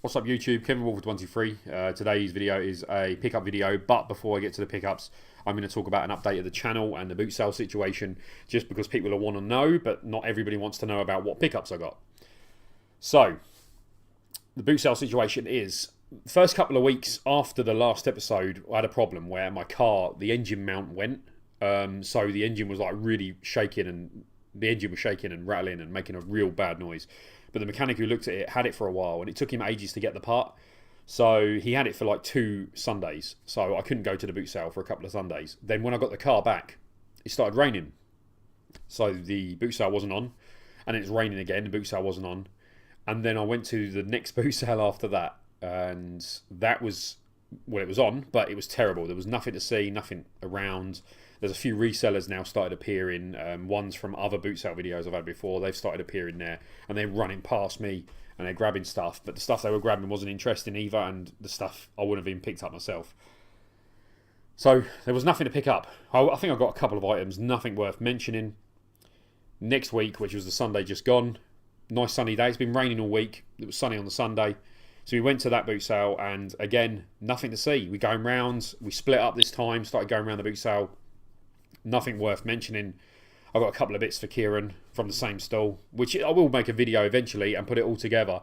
What's up YouTube, Kevin Wolfer23. Today's video is a pickup video, but before I get to the pickups, I'm going to talk about an update of the channel and the boot sale situation, just because people will want to know, but not everybody wants to know about what pickups I got. So, the boot sale situation is, first couple of weeks after the last episode, I had a problem where my car, the engine mount went, so the engine was like really shaking, and the engine was shaking and rattling and making a real bad noise. But the mechanic who looked at it had it for a while, and it took him ages to get the part. So he had it for like 2 Sundays. So I couldn't go to the boot sale for a couple of Sundays. Then when I got the car back, it started raining. So the boot sale wasn't on. And it's raining again, the boot sale wasn't on. And then I went to the next boot sale after that. And that was, well, it was on, but it was terrible. There was nothing to see, nothing around. There's a few resellers now started appearing. Ones from other boot sale videos I've had before. They've started appearing there, and they're running past me and they're grabbing stuff. But the stuff they were grabbing wasn't interesting either, and the stuff I wouldn't have even picked up myself. So there was nothing to pick up. I think I got a couple of items, nothing worth mentioning. Next week, which was the Sunday just gone, nice sunny day. It's been raining all week. It was sunny on the Sunday. So we went to that boot sale, and again, nothing to see. We're going round. We split up this time, started going around the boot sale. Nothing worth mentioning. I've got a couple of bits for Kieran from the same stall, which I will make a video eventually and put it all together.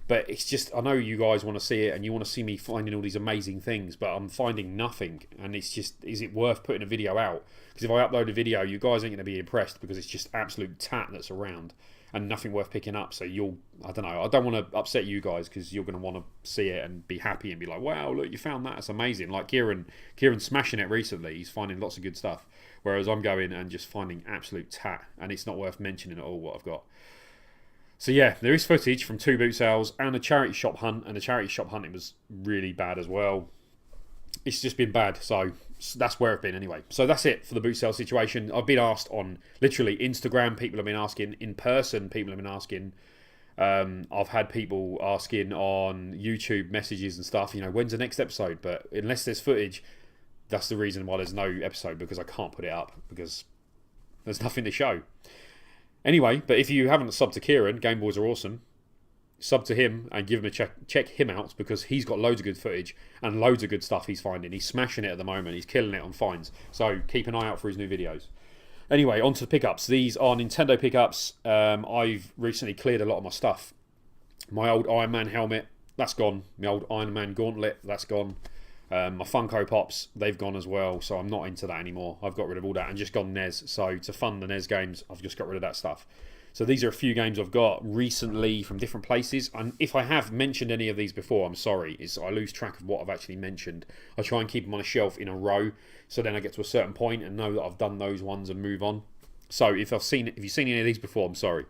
But it's just, I know you guys want to see it and you want to see me finding all these amazing things, but I'm finding nothing. And it's just, is it worth putting a video out? Because if I upload a video, you guys ain't going to be impressed, because it's just absolute tat that's around and nothing worth picking up. So you'll, I don't know, I don't want to upset you guys, because you're going to want to see it and be happy and be like, wow, look, you found that, it's amazing. Like Kieran's smashing it recently. He's finding lots of good stuff. Whereas I'm going and just finding absolute tat, and it's not worth mentioning at all what I've got. So yeah, there is footage from 2 boot sales and a charity shop hunt, and the charity shop hunting was really bad as well. It's just been bad, so that's where I've been anyway. So that's it for the boot sale situation. I've been asked on literally Instagram, people have been asking, in person people have been asking. I've had people asking on YouTube messages and stuff, you know, when's the next episode? But unless there's footage, that's the reason why there's no episode, because I can't put it up, because there's nothing to show. Anyway, but if you haven't subbed to Kieran, Game Boys are awesome. Sub to him and give him a check him out, because he's got loads of good footage and loads of good stuff he's finding. He's smashing it at the moment. He's killing it on finds. So keep an eye out for his new videos. Anyway, on to the pickups. These are Nintendo pickups. I've recently cleared a lot of my stuff. My old Iron Man helmet, that's gone. My old Iron Man gauntlet, that's gone. My Funko Pops, they've gone as well, so I'm not into that anymore. I've got rid of all that and just gone n.e.s. So to fund the n.e.s games, I've just got rid of that stuff. So these are a few games I've got recently from different places. And if I have mentioned any of these before, I'm sorry. I lose track of what I've actually mentioned. I try and keep them on a shelf in a row, so then I get to a certain point and know that I've done those ones and move on. So if you've seen any of these before, I'm sorry.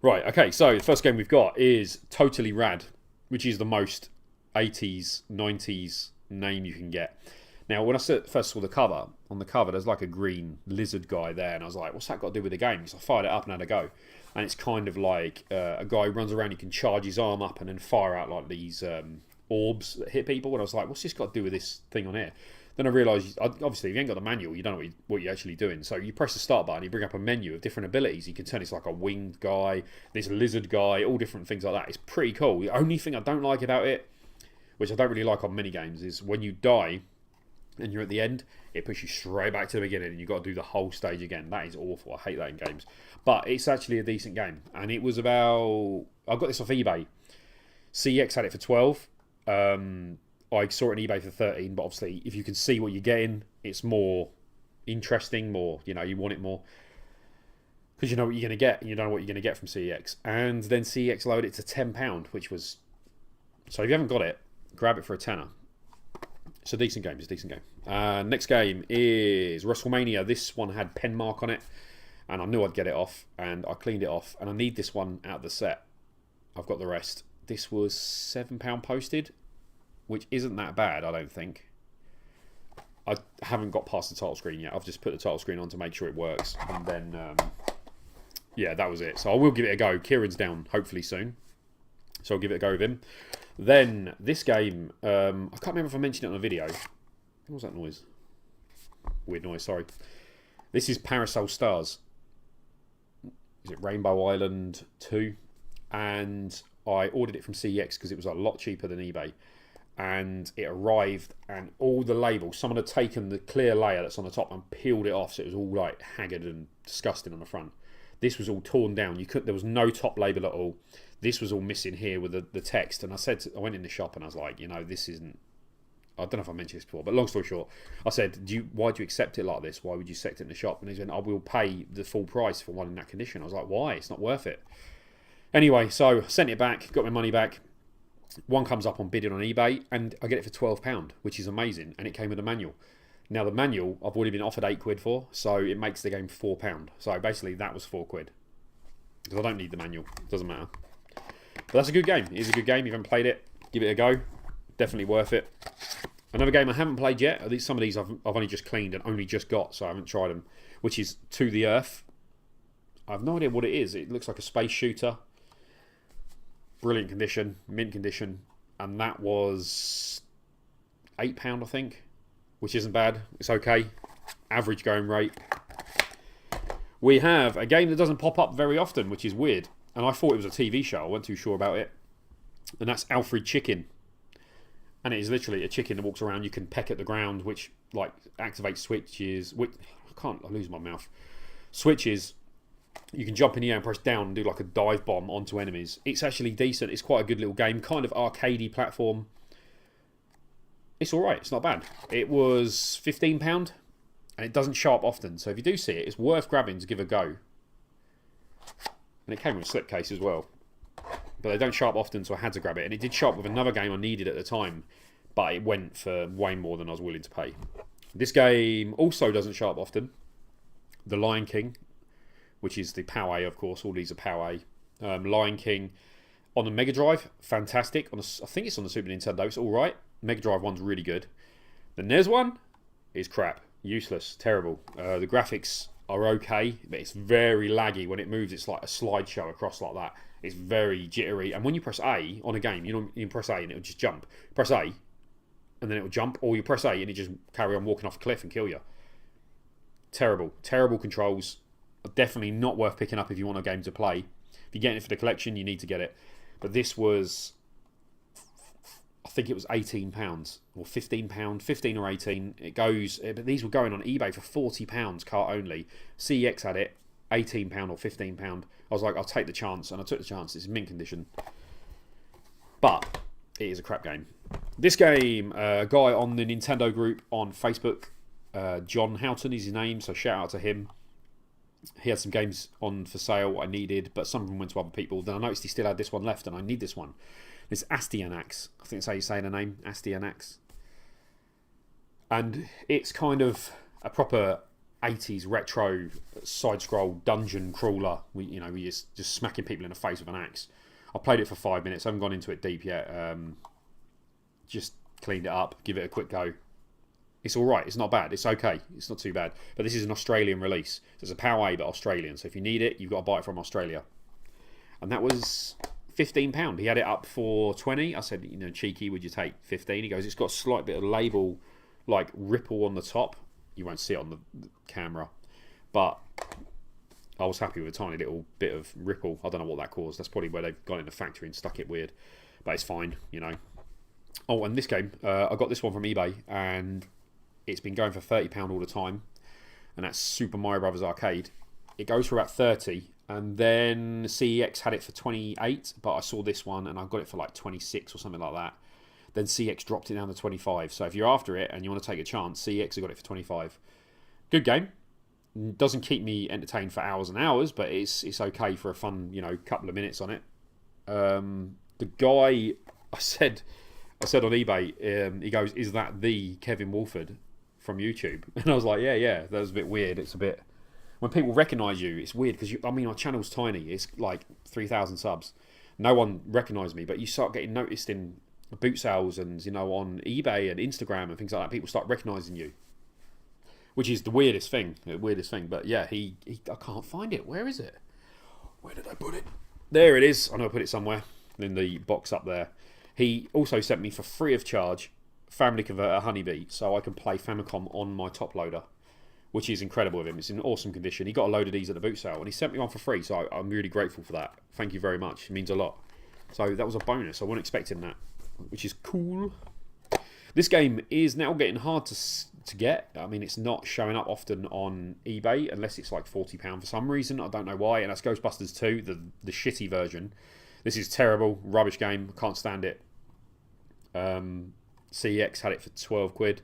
Right, okay, so the first game we've got is Totally Rad, which is the most 80s, 90s name you can get. Now, when I first saw the cover, on the cover there's like a green lizard guy there, and I was like, what's that got to do with the game? So I fired it up and had a go. And it's kind of like a guy who runs around, he can charge his arm up and then fire out like these orbs that hit people. And I was like, what's this got to do with this thing on here? Then I realised, obviously, if you ain't got the manual, you don't know what you're actually doing. So you press the start button, you bring up a menu of different abilities. You can turn it's like a winged guy, this lizard guy, all different things like that. It's pretty cool. The only thing I don't like about it, which I don't really like on mini games, is when you die and you're at the end, it puts you straight back to the beginning and you've got to do the whole stage again. That is awful. I hate that in games. But it's actually a decent game. And it was about, I got this off eBay. CEX had it for 12. I saw it on eBay for 13, but obviously if you can see what you're getting, it's more interesting, more, you know, you want it more, because you know what you're going to get and you don't know what you're going to get from CEX. And then CEX lowered it to £10, which was, so if you haven't got it, grab it for a tenner. It's a decent game. It's a decent game. Next game is WrestleMania. This one had pen mark on it, and I knew I'd get it off, and I cleaned it off, and I need this one out of the set. I've got the rest. This was £7 posted, which isn't that bad, I don't think. I haven't got past the title screen yet. I've just put the title screen on to make sure it works, and then yeah, that was it. So I will give it a go. Kieran's down hopefully soon, so I'll give it a go with him. Then this game, I can't remember if I mentioned it on a video. What was that noise? Weird noise, sorry. This is Parasol Stars. Is it Rainbow Island 2? And I ordered it from CEX because it was a lot cheaper than eBay. And it arrived, and all the labels, someone had taken the clear layer that's on the top and peeled it off, so it was all like haggard and disgusting on the front. This was all torn down. There was no top label at all. This was all missing here with the text. And I went in the shop and I was like, this isn't. I don't know if I mentioned this before, but long story short, I said, why do you accept it like this? Why would you accept it in the shop? And he said, I will pay the full price for one in that condition. I was like, why? It's not worth it. Anyway, so I sent it back, got my money back. One comes up on bidding on eBay, and I get it for £12, which is amazing, and it came with a manual. Now the manual I've already been offered £8 for, so it makes the game £4. So basically that was £4 because I don't need the manual. It doesn't matter. But that's a good game. It is a good game. If you haven't played it, give it a go. Definitely worth it. Another game I haven't played yet. Some of these I've only just cleaned and only just got, so I haven't tried them. Which is To the Earth. I have no idea what it is. It looks like a space shooter. Brilliant condition, mint condition, and that was £8, I think, which isn't bad. It's okay, average going rate. We have a game that doesn't pop up very often, which is weird, and I thought it was a TV show. I wasn't too sure about it, and that's Alfred Chicken, and it is literally a chicken that walks around. You can peck at the ground, which like activates switches. I lose my mouth. Switches. You can jump in the air and press down and do like a dive bomb onto enemies. It's actually decent. It's quite a good little game. Kind of arcadey platform. It's alright. It's not bad. It was £15 and it doesn't show up often. So if you do see it, it's worth grabbing to give a go. And it came with a slipcase as well. But they don't show up often, so I had to grab it. And it did show up with another game I needed at the time. But it went for way more than I was willing to pay. This game also doesn't show up often. The Lion King, which is the PowerA, of course. All these are PowerA. Lion King on the Mega Drive, fantastic. I think it's on the Super Nintendo. It's all right. Mega Drive one's really good. The n.e.s one is crap, useless, terrible. The graphics are okay, but it's very laggy. When it moves, it's like a slideshow across like that. It's very jittery. And when you press A on a game, you press A and it'll just jump. Press A, and then it'll jump, or you press A and it just carry on walking off a cliff and kill you. Terrible, terrible controls. Definitely not worth picking up if you want a game to play. If you're getting it for the collection, you need to get it. But this was, I think it was £18 or £15, 15 or 18. It goes, but these were going on eBay for £40, cart only. CEX had it, £18 or £15. I was like, I'll take the chance, and I took the chance. It's in mint condition, but it is a crap game. This game, a guy on the Nintendo group on Facebook, John Houghton is his name, so shout out to him. He had some games on for sale I needed, but some of them went to other people. Then I noticed he still had this one left, and I need this one. It's n.e.s. I think that's how you say the name, n.e.s. And it's kind of a proper 80s retro side-scroll dungeon crawler. We just smacking people in the face with an axe. I played it for 5 minutes. I haven't gone into it deep yet. Just cleaned it up, give it a quick go. It's alright, it's not bad, it's okay, it's not too bad. But this is an Australian release. So it's a PowerA but Australian. So if you need it, you've got to buy it from Australia. And that was £15. He had it up for 20. I said, cheeky, would you take 15? He goes, it's got a slight bit of label, like ripple on the top. You won't see it on the camera. But I was happy with a tiny little bit of ripple. I don't know what that caused. That's probably where they've gone in the factory and stuck it weird. But it's fine, Oh, and this game, I got this one from eBay, and it's been going for £30 all the time, and that's Super Mario Brothers Arcade. It goes for about 30, and then CEX had it for 28, but I saw this one and I got it for like 26 or something like that. Then CEX dropped it down to 25. So if you're after it and you want to take a chance, CEX have got it for 25. Good game. Doesn't keep me entertained for hours and hours, but it's okay for a fun, couple of minutes on it. The guy I said on eBay, he goes, "Is that the Kevin Wolford from YouTube?" And I was like, yeah, that was a bit weird. It's a bit, when people recognise you, it's weird because our channel's tiny. It's like 3,000 subs. No one recognised me, but you start getting noticed in boot sales and on eBay and Instagram and things like that. People start recognising you, which is the weirdest thing. But yeah, I can't find it. Where is it? Where did I put it? There it is. I know I put it somewhere in the box up there. He also sent me for free of charge Family Converter Honeybee, so I can play Famicom on my top loader, which is incredible of him. It's in awesome condition. He got a load of these at the boot sale, and he sent me one for free, so I'm really grateful for that. Thank you very much. It means a lot. So that was a bonus. I wasn't expecting that, which is cool. This game is now getting hard to get. I mean, it's not showing up often on eBay unless it's like £40 for some reason. I don't know why. And that's Ghostbusters 2, the shitty version. This is terrible, rubbish game. Can't stand it. CEX had it for 12 quid.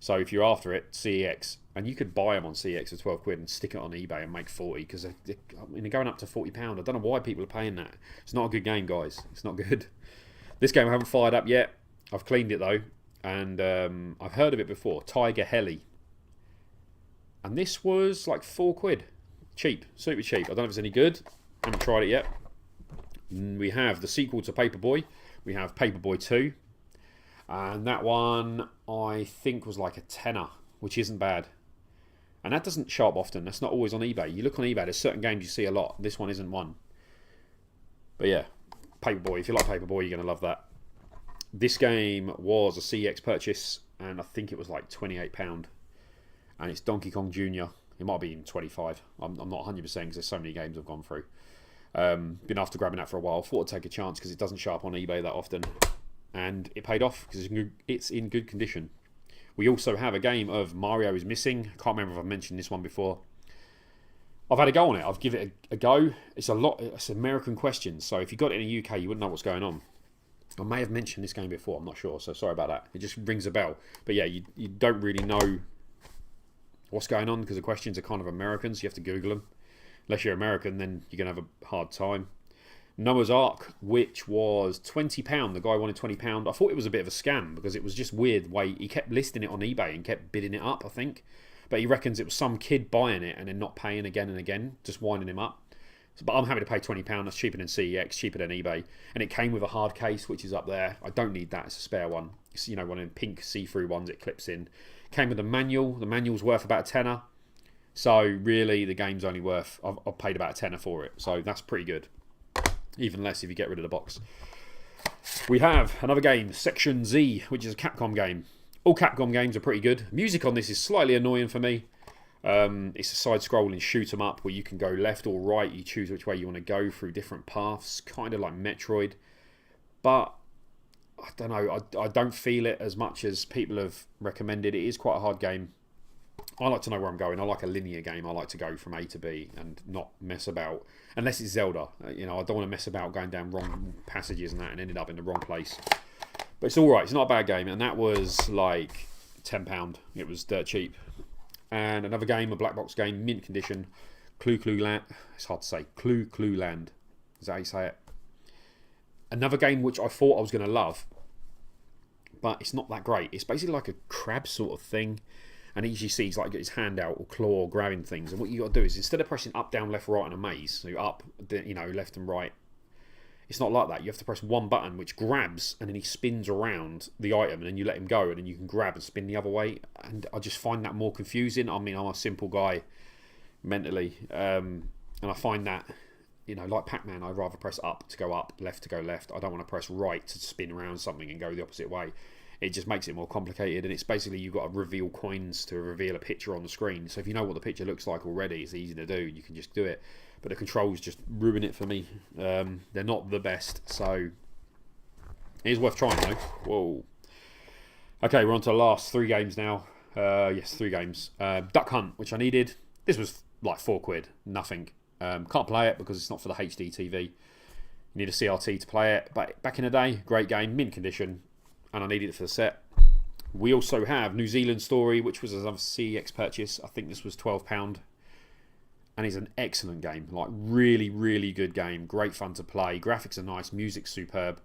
So if you're after it, CEX, and you could buy them on CEX for 12 quid and stick it on eBay and make 40 because they're going up to £40. I don't know why people are paying that. It's not a good game, guys. It's not good. This game I haven't fired up yet. I've cleaned it though. And I've heard of it before, Tiger Heli. And this was like 4 quid. Cheap, super cheap. I don't know if it's any good. I haven't tried it yet. We have the sequel to Paperboy. We have Paperboy 2. And that one, I think, was like a tenner, which isn't bad. And that doesn't show up often. That's not always on eBay. You look on eBay, there's certain games you see a lot. This one isn't one. But yeah, Paperboy. If you like Paperboy, you're going to love that. This game was a CEX purchase, and I think it was like £28. And it's Donkey Kong Jr. It might be in 25. I'm not 100% because there's so many games I've gone through. Been after grabbing that for a while. Thought I'd take a chance because it doesn't show up on eBay that often. And it paid off because it's in good condition. We also have a game of Mario is Missing. I can't remember if I've mentioned this one before. I've had a go on it. I've given it a go. It's American questions. So if you got it in the UK, you wouldn't know what's going on. I may have mentioned this game before, I'm not sure, so sorry about that. It just rings a bell. But yeah, you don't really know what's going on because the questions are kind of American, so you have to Google them. Unless you're American, then you're going to have a hard time. Noah's Ark, which was £20. The guy wanted £20. I thought it was a bit of a scam because it was just weird the way he kept listing it on eBay and kept bidding it up, I think. But he reckons it was some kid buying it and then not paying again and again, just winding him up. But I'm happy to pay £20. That's cheaper than CEX, cheaper than eBay. And it came with a hard case, which is up there. I don't need that. It's a spare one. It's, you know, one of them pink see-through ones it clips in. Came with a manual. The manual's worth about a tenner. So really, the game's only worth... I've paid about a tenner for it. So that's pretty good. Even less if you get rid of the box. We have another game, Section Z, which is a Capcom game. All Capcom games are pretty good. Music on this is slightly annoying for me. It's a side-scrolling shoot-'em-up where you can go left or right. You choose which way you want to go through different paths, kind of like Metroid. But I don't know. I don't feel it as much as people have recommended. It is quite a hard game. I like to know where I'm going. I like a linear game. I like to go from A to B and not mess about. Unless it's Zelda. You know, I don't want to mess about going down wrong passages and that and ended up in the wrong place. But it's alright. It's not a bad game. And that was like £10. It was dirt cheap. And another game, a black box game, mint condition, Clue Land. It's hard to say. Clue Land. Is that how you say it? Another game which I thought I was going to love, but it's not that great. It's basically like a crab sort of thing. And as you see, he's like got his hand out or claw grabbing things. And what you got to do is instead of pressing up, down, left, right in a maze, so up, you know, left and right, it's not like that. You have to press one button which grabs and then he spins around the item and then you let him go and then you can grab and spin the other way. And I just find that more confusing. I mean, I'm a simple guy mentally. And I find that, you know, like Pac-Man, I'd rather press up to go up, left to go left. I don't want to press right to spin around something and go the opposite way. It just makes it more complicated. And it's basically you've got to reveal coins to reveal a picture on the screen. So if you know what the picture looks like already, it's easy to do. You can just do it. But the controls just ruin it for me. They're not the best, so it is worth trying though. Whoa. Okay, we're on to the last 3 games now. Yes, 3 games. Duck Hunt, which I needed. This was like 4 quid, nothing. Can't play it because it's not for the HD TV. You need a CRT to play it. But back in the day, great game, mint condition, and I needed it for the set. We also have New Zealand Story, which was another CEX purchase. I think this was £12. And it's an excellent game. Like, really, really good game. Great fun to play. Graphics are nice. Music's superb.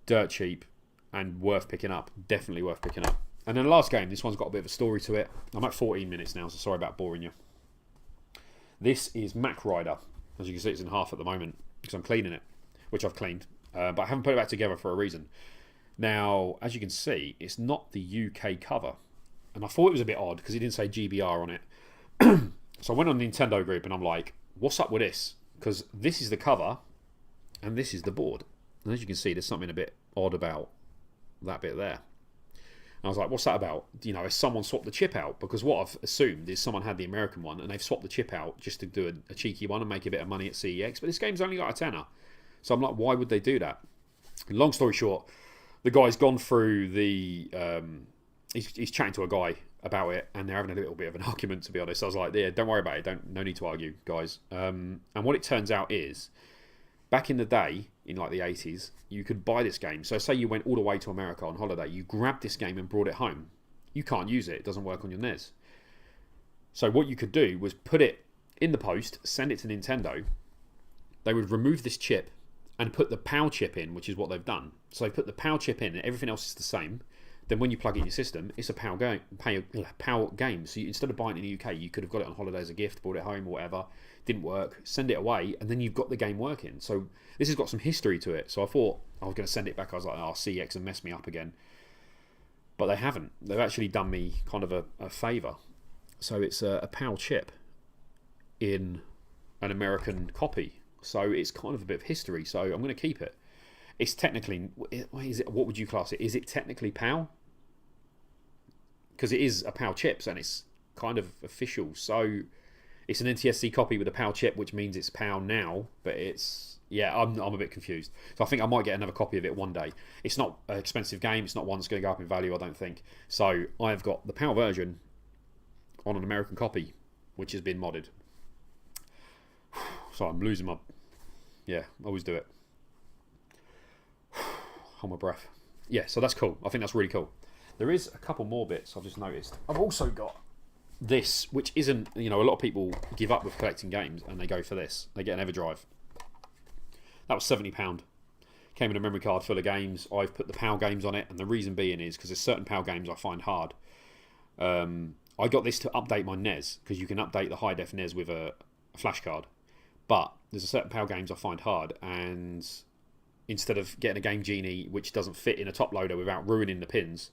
Dirt cheap. And worth picking up. Definitely worth picking up. And then the last game. This one's got a bit of a story to it. I'm at 14 minutes now, so sorry about boring you. This is Mac Rider. As you can see, it's in half at the moment. Because I'm cleaning it. Which I've cleaned. But I haven't put it back together for a reason. Now, as you can see, it's not the UK cover. And I thought it was a bit odd because it didn't say GBR on it. So I went on Nintendo Group and I'm like, what's up with this? Because this is the cover and this is the board. And as you can see, there's something a bit odd about that bit there. And I was like, what's that about? You know, has someone swapped the chip out? Because what I've assumed is someone had the American one and they've swapped the chip out just to do a cheeky one and make a bit of money at CEX. But this game's only got a tenner. So I'm like, why would they do that? Long story short, the guy's gone through the... he's chatting to a guy about it, and they're having a little bit of an argument, to be honest. I was like, yeah, don't worry about it. No need to argue, guys. And what it turns out is, back in the day, in like the 80s, you could buy this game. So say you went all the way to America on holiday, you grabbed this game and brought it home. You can't use it. It doesn't work on your n.e.s. So what you could do was put it in the post, send it to Nintendo. They would remove this chip and put the PAL chip in, which is what they've done. So they put the PAL chip in and everything else is the same. Then when you plug it in your system, it's a PAL game. So instead of buying it in the UK, you could have got it on holiday as a gift, brought it home or whatever. Didn't work, send it away, and then you've got the game working. So this has got some history to it. So I thought I was going to send it back. I was like, oh, CX and mess me up again. But they haven't. They've actually done me kind of a favour. So it's a PAL chip in an American copy. So it's kind of a bit of history. So I'm going to keep it. It's technically, what would you class it? Is it technically PAL? Because it is a PAL chip, and it's kind of official. So it's an NTSC copy with a PAL chip, which means it's PAL now. But it's, yeah, I'm a bit confused. So I think I might get another copy of it one day. It's not an expensive game. It's not one that's going to go up in value, I don't think. So I've got the PAL version on an American copy, which has been modded. So I'm losing my... Yeah, always do it. Hold my breath. Yeah, so that's cool. I think that's really cool. There is a couple more bits I've just noticed. I've also got this, which isn't... You know, a lot of people give up with collecting games and they go for this. They get an Everdrive. That was £70. Came in a memory card full of games. I've put the PAL games on it, and the reason being is because there's certain PAL games I find hard. I got this to update my n.e.s, because you can update the high-def n.e.s with a flash card. But there's a certain PAL games I find hard, and instead of getting a Game Genie which doesn't fit in a top loader without ruining the pins,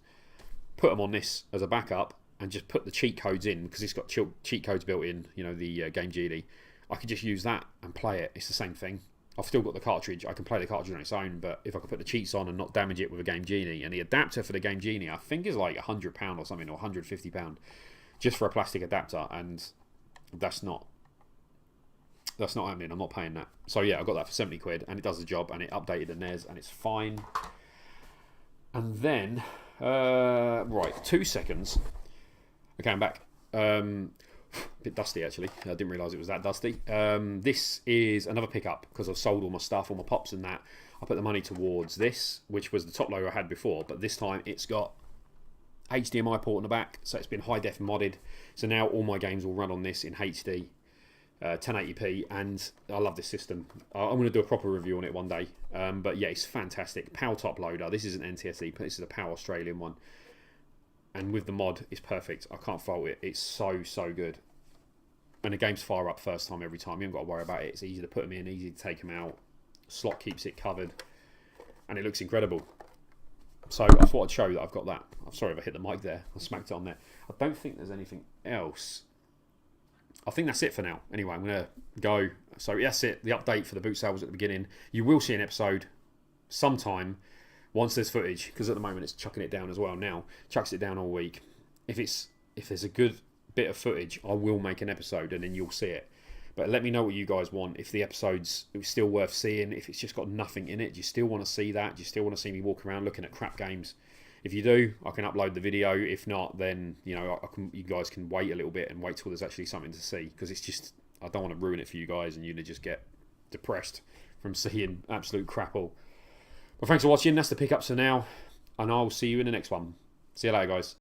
put them on this as a backup and just put the cheat codes in, because it's got cheat codes built in, you know, the Game Genie. I could just use that and play it. It's the same thing. I've still got the cartridge. I can play the cartridge on its own, but if I could put the cheats on and not damage it with a Game Genie, and the adapter for the Game Genie I think is like £100 or something, or £150 just for a plastic adapter, and that's not happening. I'm not paying that. So yeah, I got that for 70 quid, and it does the job, and it updated the n.e.s, and it's fine. And then right, 2 seconds. Okay, I'm back. A bit dusty actually. I didn't realise it was that dusty. This is another pickup because I've sold all my stuff, all my pops and that. I put the money towards this, which was the top loader I had before, but this time it's got HDMI port in the back, so it's been high def modded. So now all my games will run on this in HD, 1080p, and I love this system. I'm going to do a proper review on it one day. But yeah, it's fantastic. PAL top loader. This is an NTSC, but this is a PAL Australian one. And with the mod, it's perfect. I can't fault it. It's so good. And the game's fire up first time every time. You haven't got to worry about it. It's easy to put them in, easy to take them out. Slot keeps it covered. And it looks incredible. So I thought I'd show that I've got that. I'm sorry if I hit the mic there. I smacked it on there. I don't think there's anything else. I think that's it for now. Anyway, I'm going to go. So that's it. The update for the boot sale was at the beginning. You will see an episode sometime once there's footage, because at the moment it's chucking it down as well now. Chucks it down all week. If there's a good bit of footage, I will make an episode and then you'll see it. But let me know what you guys want. If the episode's still worth seeing, if it's just got nothing in it, do you still want to see that? Do you still want to see me walk around looking at crap games? If you do, I can upload the video. If not, then you know you guys can wait a little bit and wait till there's actually something to see, because it's just, I don't want to ruin it for you guys and you to just get depressed from seeing absolute crap all. Well, thanks for watching. That's the pickups for now, and I'll see you in the next one. See you later, guys.